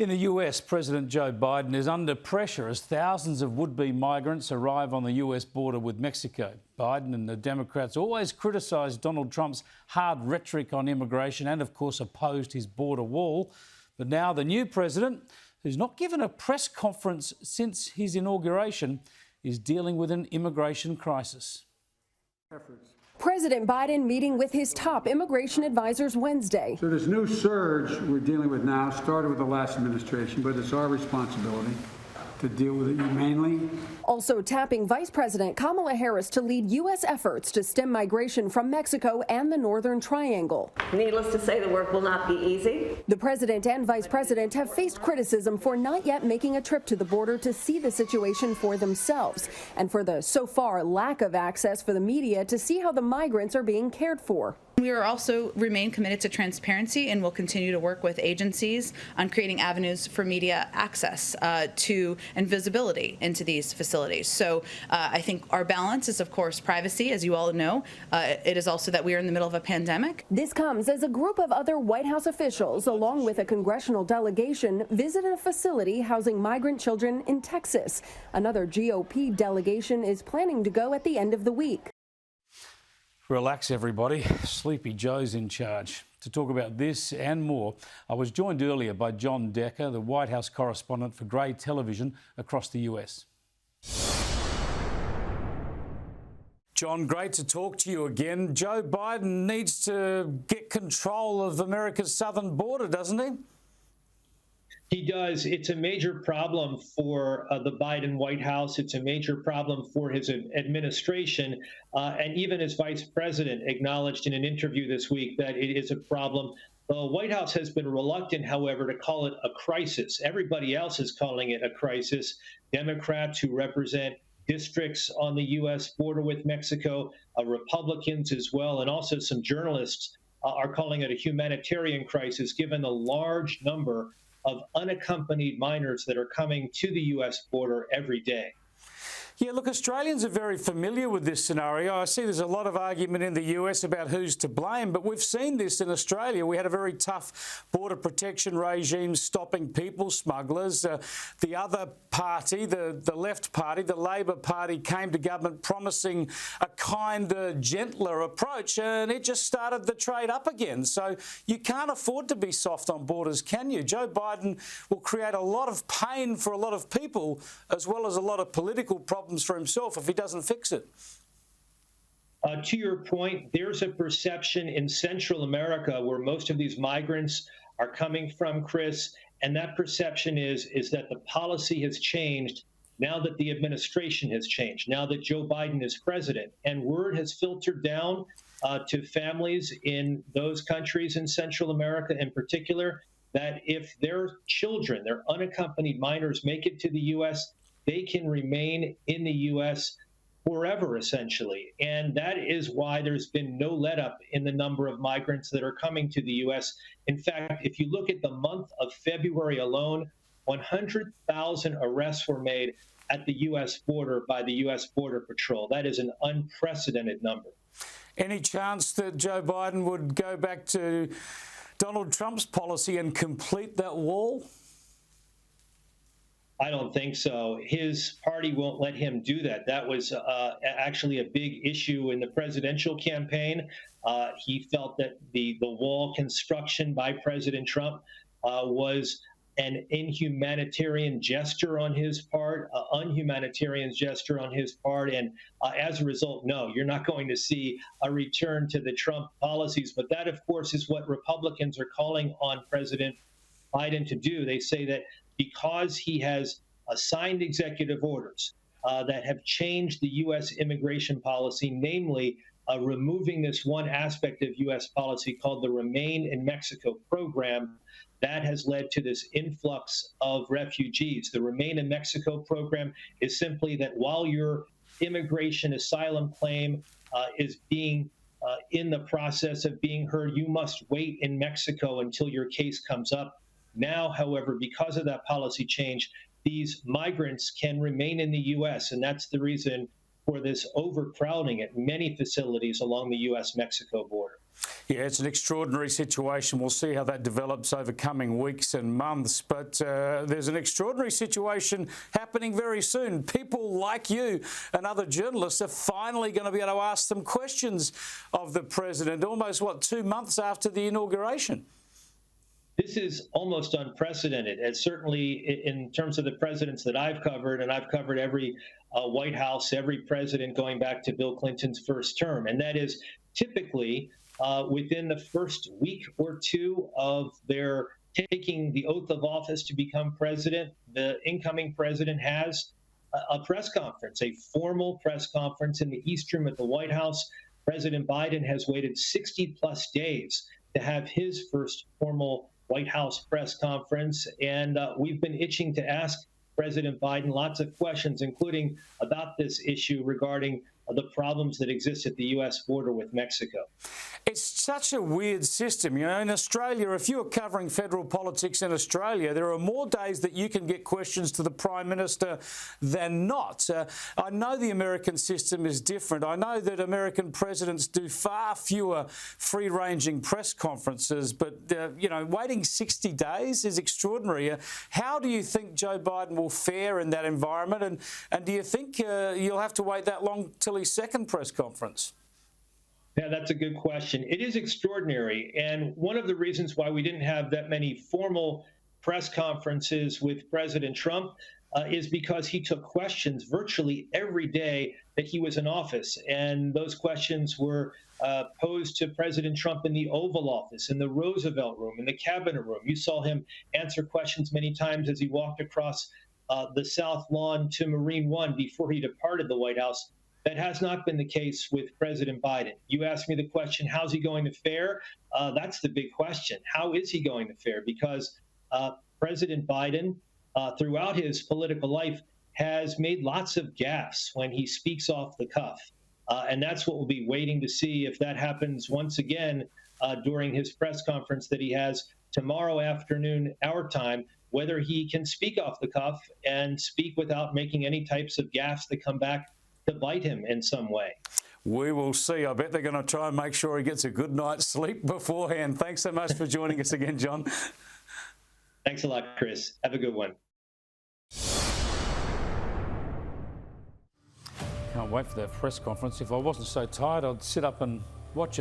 In the US, President Joe Biden is under pressure as thousands of would-be migrants arrive on the US border with Mexico. Biden and the Democrats always criticised Donald Trump's hard rhetoric on immigration and, of course, opposed his border wall. But now the new president, who's not given a press conference since his inauguration, is dealing with an immigration crisis. President Biden meeting with his top immigration advisors Wednesday. So this new surge we're dealing with now started with the last administration, but it's our responsibility to deal with it humanely. Also tapping Vice President Kamala Harris to lead U.S. efforts to stem migration from Mexico and the Northern Triangle. Needless to say, the work will not be easy. The president and vice president have faced criticism for not yet making a trip to the border to see the situation for themselves, and for the so far lack of access for the media to see how the migrants are being cared for. We are also remain committed to transparency and will continue to work with agencies on creating avenues for media access to and visibility into these facilities. So I think our balance is, of course, privacy, as you all know. It is also that we are in the middle of a pandemic. This comes as a group of other White House officials, along with a congressional delegation, visited a facility housing migrant children in Texas. Another GOP delegation is planning to go at the end of the week. Relax, everybody. Sleepy Joe's in charge. To talk about this and more, I was joined earlier by John Decker, the White House correspondent for Grey Television across the US. John, great to talk to you again. Joe Biden needs to get control of America's southern border, doesn't he? He does. It's a major problem for the Biden White House. It's a major problem for his administration. And even his vice president acknowledged in an interview this week that it is a problem. The White House has been reluctant, however, to call it a crisis. Everybody else is calling it a crisis. Democrats who represent districts on the U.S. border with Mexico, Republicans as well, and also some journalists are calling it a humanitarian crisis, given the large number of unaccompanied minors that are coming to the U.S. border every day. Yeah, look, Australians are very familiar with this scenario. I see there's a lot of argument in the US about who's to blame, but we've seen this in Australia. We had a very tough border protection regime stopping people smugglers. The other party, the left party, the Labor Party, came to government promising a kinder, gentler approach, and it just started the trade up again. So you can't afford to be soft on borders, can you? Joe Biden will create a lot of pain for a lot of people, as well as a lot of political problems for himself if he doesn't fix it. To your point, there's a perception in Central America where most of these migrants are coming from, Chris, and that perception is that the policy has changed now that the administration has changed, now that Joe Biden is president. And word has filtered down to families in those countries in Central America in particular, that if their children, their unaccompanied minors, make it to the U.S., they can remain in the U.S. forever, essentially. And that is why there's been no let-up in the number of migrants that are coming to the U.S. In fact, if you look at the month of February alone, 100,000 arrests were made at the U.S. border by the U.S. Border Patrol. That is an unprecedented number. Any chance that Joe Biden would go back to Donald Trump's policy and complete that wall? I don't think so. His party won't let him do that. That was actually a big issue in the presidential campaign. He felt that the wall construction by President Trump was an unhumanitarian gesture on his part, and as a result, no, you're not going to see a return to the Trump policies. But that, of course, is what Republicans are calling on President Biden to do. They say that because he has signed executive orders that have changed the U.S. immigration policy, namely removing this one aspect of U.S. policy called the Remain in Mexico program, that has led to this influx of refugees. The Remain in Mexico program is simply that while your immigration asylum claim is being in the process of being heard, you must wait in Mexico until your case comes up. Now, however, because of that policy change, these migrants can remain in the U.S., and that's the reason for this overcrowding at many facilities along the U.S.-Mexico border. Yeah, it's an extraordinary situation. We'll see how that develops over coming weeks and months. But there's an extraordinary situation happening very soon. People like you and other journalists are finally going to be able to ask some questions of the president almost, 2 months after the inauguration? This is almost unprecedented, and certainly in terms of the presidents that I've covered, and I've covered every White House, every president going back to Bill Clinton's first term. And that is typically within the first week or two of their taking the oath of office to become president, the incoming president has a press conference, a formal press conference in the East Room at the White House. President Biden has waited 60 plus days to have his first formal White House press conference. And we've been itching to ask President Biden lots of questions, including about this issue regarding the problems that exist at the U.S. border with Mexico. It's such a weird system. You know, in Australia, if you're covering federal politics in Australia, there are more days that you can get questions to the Prime Minister than not. I know the American system is different. I know that American presidents do far fewer free-ranging press conferences, but, you know, waiting 60 days is extraordinary. How do you think Joe Biden will fare in that environment? And do you think you'll have to wait that long till his second press conference? Yeah, that's a good question. It is extraordinary. And one of the reasons why we didn't have that many formal press conferences with President Trump is because he took questions virtually every day that he was in office. And those questions were posed to President Trump in the Oval Office, in the Roosevelt Room, in the Cabinet Room. You saw him answer questions many times as he walked across the South Lawn to Marine One before he departed the White House. That has not been the case with President Biden. You asked me the question, how's he going to fare? That's the big question. How is he going to fare? Because President Biden, throughout his political life, has made lots of gaffes when he speaks off the cuff. And that's what we'll be waiting to see if that happens once again during his press conference that he has tomorrow afternoon, our time, whether he can speak off the cuff and speak without making any types of gaffes that come back to bite him in some way. We will see. I bet they're going to try and make sure he gets a good night's sleep beforehand. Thanks so much for joining us again, John. Thanks a lot, Chris. Have a good one. Can't wait for that press conference. If I wasn't so tired, I'd sit up and watch it.